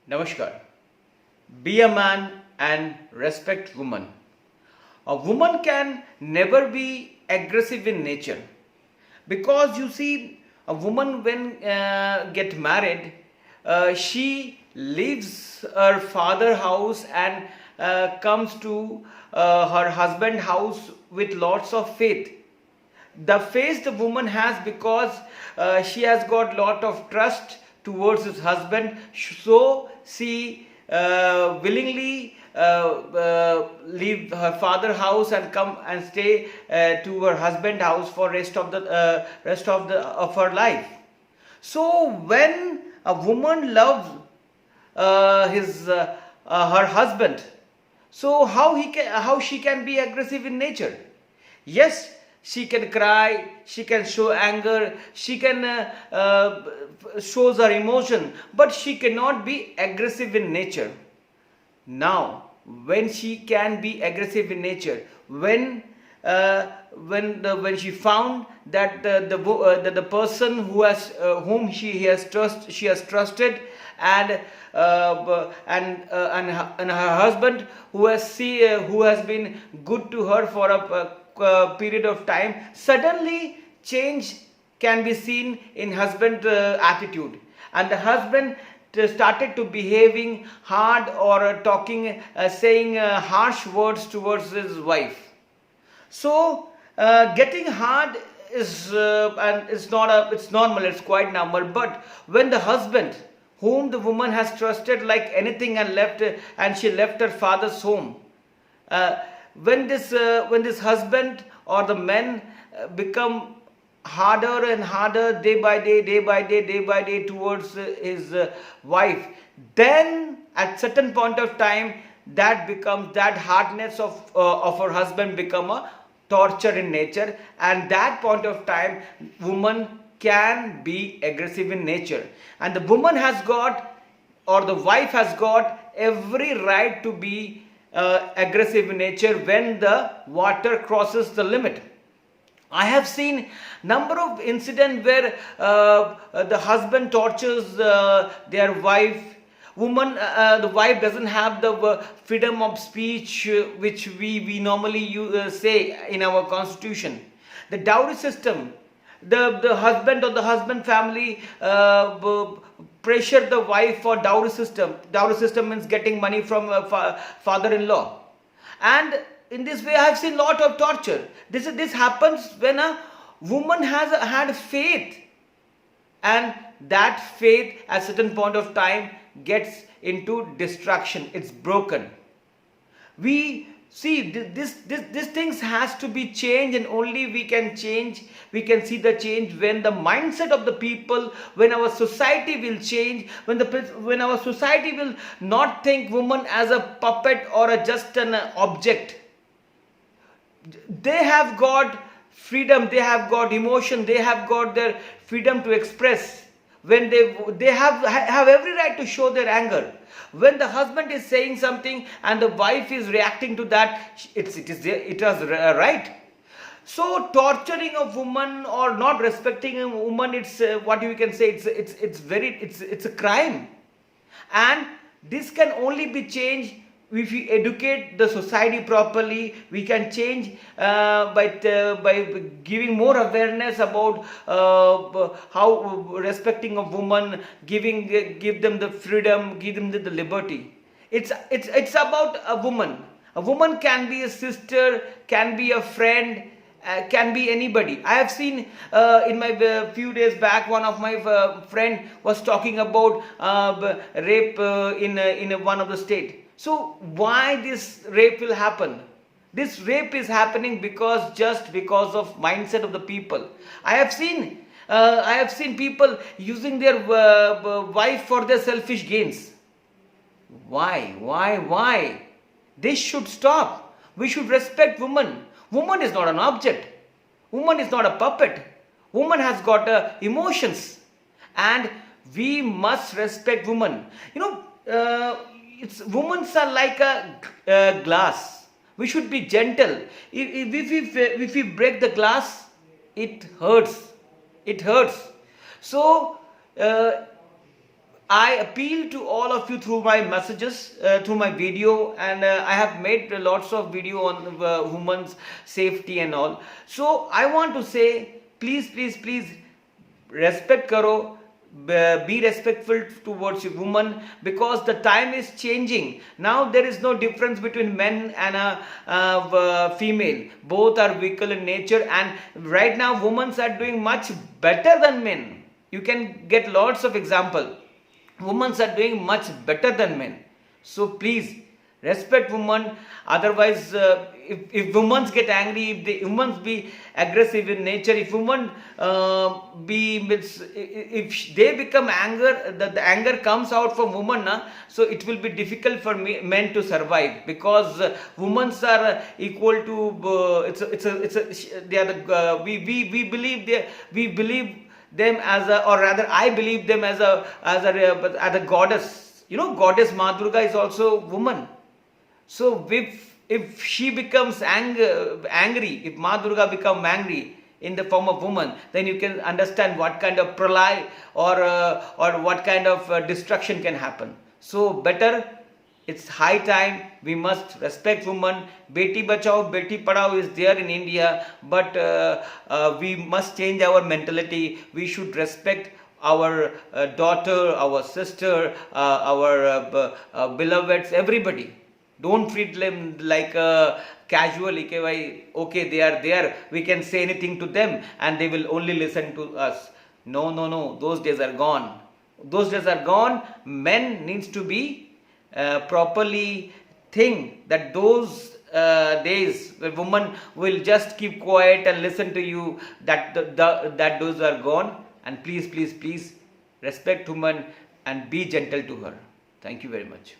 Namaskar. Be a man and respect woman. A woman can never be aggressive in nature because you see, a woman when get married, she leaves her father house and comes to her husband house with lots of faith. The faith the woman has because she has got lot of trust towards his husband, so she willingly leave her father house and come and stay to her husband house for rest of her life. So when a woman loves his her husband, so how she can be aggressive in nature? Yes, she can cry, she can show anger, she can shows her emotion, but she cannot be aggressive in nature. Now, when she can be aggressive in nature, when she found that the person she has trusted, and her husband who has been good to her for a period of time, suddenly change can be seen in husband attitude, and the husband started to behaving hard or saying harsh words towards his wife. So getting hard is and it's normal, it's quite normal. But when the husband whom the woman has trusted like anything and she left her father's home, uh, when this husband or the men become harder and harder day by day towards his wife, then at certain point of time that hardness of her husband become a torture in nature, and that point of time woman can be aggressive in nature, and the woman has got, or the wife has got every right to be aggressive in nature when the water crosses the limit. I have seen number of incidents where the husband tortures their wife. The wife doesn't have the freedom of speech, which we normally say in our constitution. The dowry system, the husband or the husband family pressure the wife for dowry system. Dowry system means getting money from father-in-law, and in this way I have seen lot of torture. This happens when a woman has had faith, and that faith at certain point of time gets into destruction, it's broken. We see this things has to be changed, and only we can see the change when the mindset of the people, when our society will change, when our society will not think woman as a puppet or just an object. They have got freedom, they have got emotion, they have got their freedom to express. When they have every right to show their anger. When the husband is saying something and the wife is reacting to that, it was right. So torturing a woman or not respecting a woman, it's what you can say, it's a crime, and this can only be changed if we educate the society properly. We can change by giving more awareness about how respecting a woman, give them the freedom, give them the liberty. It's about a woman. A woman can be a sister, can be a friend, can be anybody. I have seen in my few days back, one of my friend was talking about rape in one of the state. So why this rape will happen? This rape is happening just because of mindset of the people. I have seen people using their wife for their selfish gains. Why? This should stop. We should respect woman. Woman is not an object. Woman is not a puppet. Woman has got emotions, and we must respect woman. Women are like a glass. We should be gentle. If we break the glass, it hurts. So I appeal to all of you through my messages, through my video, and I have made lots of video on women's safety and all. So I want to say, please, please, please, respect karo, be respectful towards your woman, because the time is changing. Now there is no difference between men and a female. Both are equal in nature, and right now women are doing much better than men. You can get lots of example. Women are doing much better than men. So please respect women. Otherwise, if women get angry, if the women be aggressive in nature, if women if they become anger, the anger comes out from women, so it will be difficult for men to survive, because women are equal to they are we believe we believe them as a, or rather I believe them as a goddess. You know, goddess Ma Durga is also woman. So if she becomes angry, if Ma Durga become angry in the form of woman, then you can understand what kind of pralay or what kind of destruction can happen. So better, it's high time we must respect women. Beti Bachao, Beti Padhao is there in India, but we must change our mentality. We should respect our daughter, our sister, our beloveds, everybody. Don't treat them like casually. Okay, they are there. We can say anything to them and they will only listen to us. No, no, no. Those days are gone. Those days are gone. Men needs to be properly think that those days the woman will just keep quiet and listen to you, that that those are gone. And please, please, please respect woman and be gentle to her. Thank you very much.